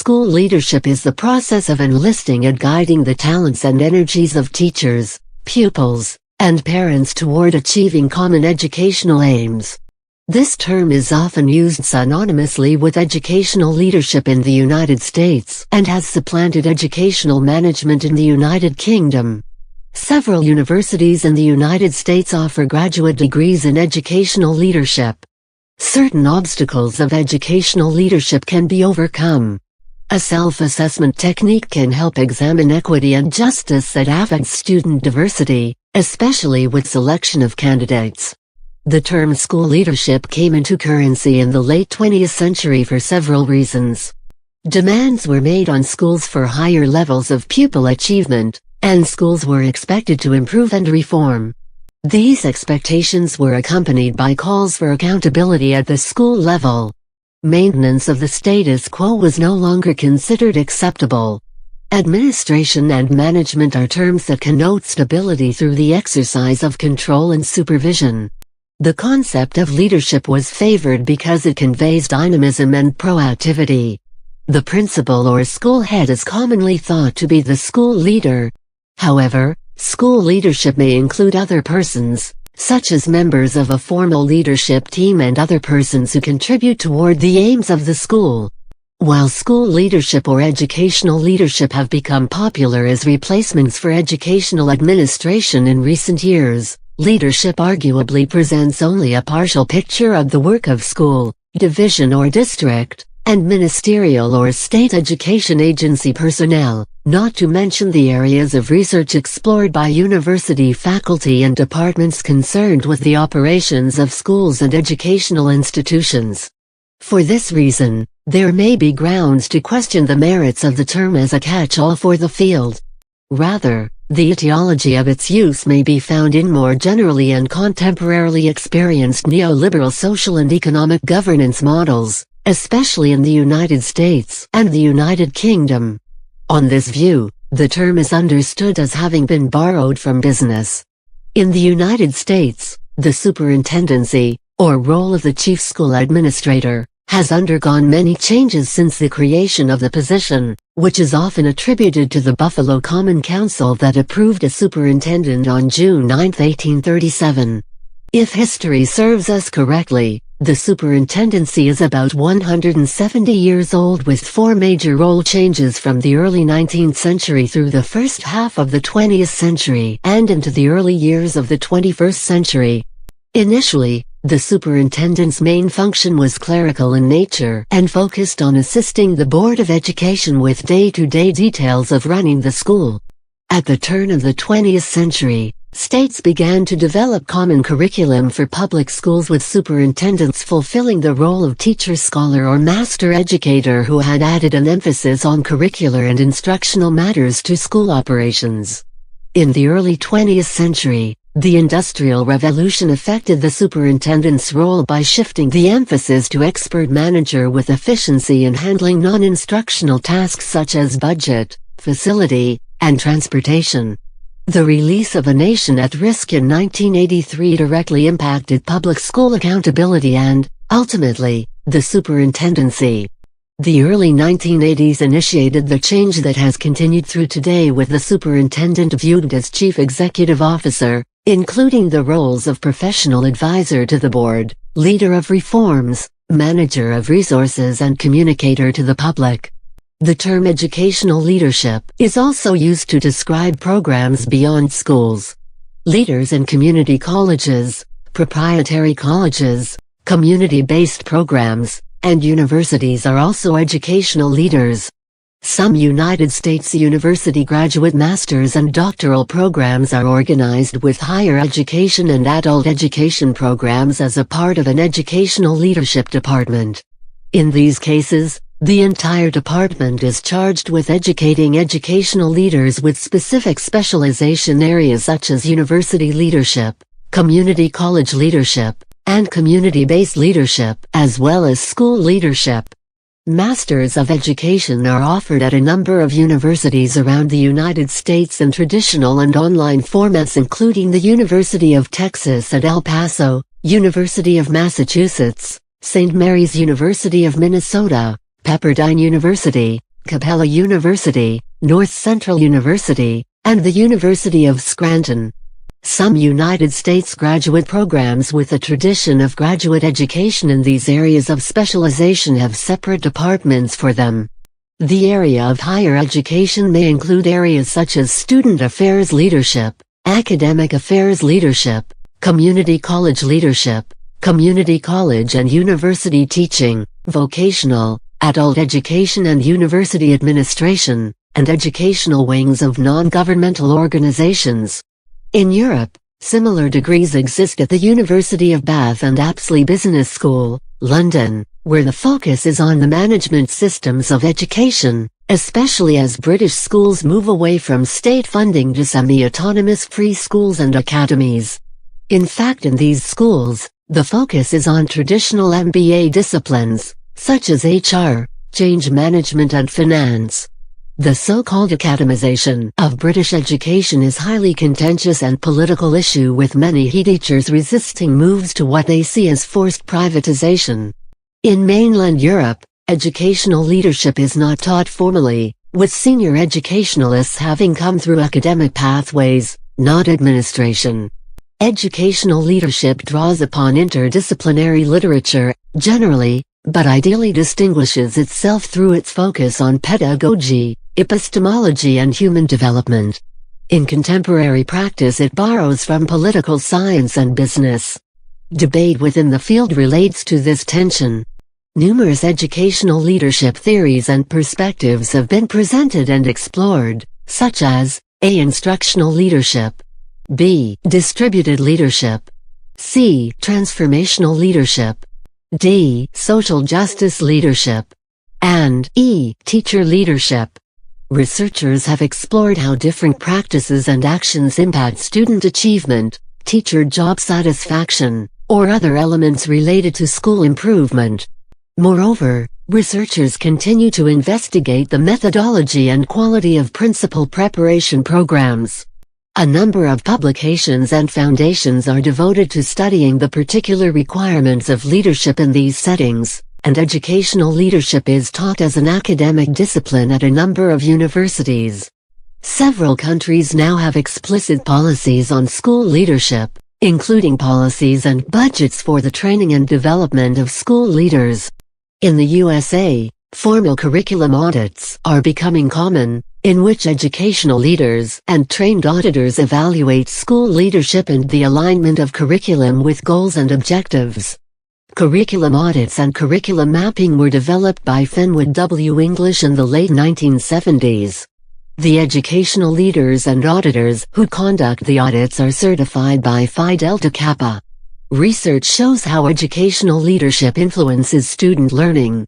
School leadership is the process of enlisting and guiding the talents and energies of teachers, pupils, and parents toward achieving common educational aims. This term is often used synonymously with educational leadership in the United States and has supplanted educational management in the United Kingdom. Several universities in the United States offer graduate degrees in educational leadership. Certain obstacles of educational leadership can be overcome. A self-assessment technique can help examine equity and justice that affects student diversity, especially with selection of candidates. The term school leadership came into currency in the late 20th century for several reasons. Demands were made on schools for higher levels of pupil achievement, and schools were expected to improve and reform. These expectations were accompanied by calls for accountability at the school level. Maintenance of the status quo was no longer considered acceptable. Administration and management are terms that connote stability through the exercise of control and supervision. The concept of leadership was favored because it conveys dynamism and proactivity. The principal or school head is commonly thought to be the school leader. However, school leadership may include other persons, such as members of a formal leadership team and other persons who contribute toward the aims of the school. While school leadership or educational leadership have become popular as replacements for educational administration in recent years, leadership arguably presents only a partial picture of the work of school, division or district, and ministerial or state education agency personnel, not to mention the areas of research explored by university faculty and departments concerned with the operations of schools and educational institutions. For this reason, there may be grounds to question the merits of the term as a catch-all for the field. Rather, the etiology of its use may be found in more generally and contemporarily experienced neoliberal social and economic governance models, especially in the United States and the United Kingdom. On this view, the term is understood as having been borrowed from business. In the United States, the superintendency, or role of the chief school administrator, has undergone many changes since the creation of the position, which is often attributed to the Buffalo Common Council that approved a superintendent on June 9, 1837. If history serves us correctly, the superintendency is about 170 years old with four major role changes from the early 19th century through the first half of the 20th century and into the early years of the 21st century. Initially, the superintendent's main function was clerical in nature and focused on assisting the Board of Education with day-to-day details of running the school. At the turn of the 20th century, states began to develop common curriculum for public schools with superintendents fulfilling the role of teacher scholar or master educator who had added an emphasis on curricular and instructional matters to school operations. In the early 20th century, the Industrial Revolution affected the superintendent's role by shifting the emphasis to expert manager with efficiency in handling non-instructional tasks such as budget, facility, and transportation. The release of A Nation at Risk in 1983 directly impacted public school accountability and, ultimately, the superintendency. The early 1980s initiated the change that has continued through today with the superintendent viewed as chief executive officer, including the roles of professional advisor to the board, leader of reforms, manager of resources and communicator to the public. The term educational leadership is also used to describe programs beyond schools. Leaders in community colleges, proprietary colleges, community-based programs, and universities are also educational leaders. Some United States university graduate master's and doctoral programs are organized with higher education and adult education programs as a part of an educational leadership department. In these cases, the entire department is charged with educating educational leaders with specific specialization areas such as university leadership, community college leadership, and community-based leadership, as well as school leadership. Masters of Education are offered at a number of universities around the United States in traditional and online formats including the University of Texas at El Paso, University of Massachusetts, St. Mary's University of Minnesota, Pepperdine University, Capella University, North Central University, and the University of Scranton. Some United States graduate programs with a tradition of graduate education in these areas of specialization have separate departments for them. The area of higher education may include areas such as student affairs leadership, academic affairs leadership, community college leadership, community college and university teaching, vocational, adult education and university administration, and educational wings of non-governmental organizations. In Europe, similar degrees exist at the University of Bath and Apsley Business School, London, where the focus is on the management systems of education, especially as British schools move away from state funding to semi-autonomous free schools and academies. In fact, in these schools, the focus is on traditional MBA disciplines, such as HR, change management and finance. The so-called academization of British education is highly contentious and political issue, with many teachers resisting moves to what they see as forced privatization. In mainland Europe, educational leadership is not taught formally, with senior educationalists having come through academic pathways, not administration. Educational leadership draws upon interdisciplinary literature, generally, but ideally distinguishes itself through its focus on pedagogy, epistemology and human development. In contemporary practice, it borrows from political science and business. Debate within the field relates to this tension. Numerous educational leadership theories and perspectives have been presented and explored, such as A. Instructional leadership, B. Distributed leadership, C. Transformational leadership, D. Social justice leadership, and E. Teacher leadership. Researchers have explored how different practices and actions impact student achievement, teacher job satisfaction, or other elements related to school improvement. Moreover, researchers continue to investigate the methodology and quality of principal preparation programs. A number of publications and foundations are devoted to studying the particular requirements of leadership in these settings, and educational leadership is taught as an academic discipline at a number of universities. Several countries now have explicit policies on school leadership, including policies and budgets for the training and development of school leaders. In the USA, formal curriculum audits are becoming common, in which educational leaders and trained auditors evaluate school leadership and the alignment of curriculum with goals and objectives. Curriculum audits and curriculum mapping were developed by Fenwood W. English in the late 1970s. The educational leaders and auditors who conduct the audits are certified by Phi Delta Kappa. Research shows how educational leadership influences student learning,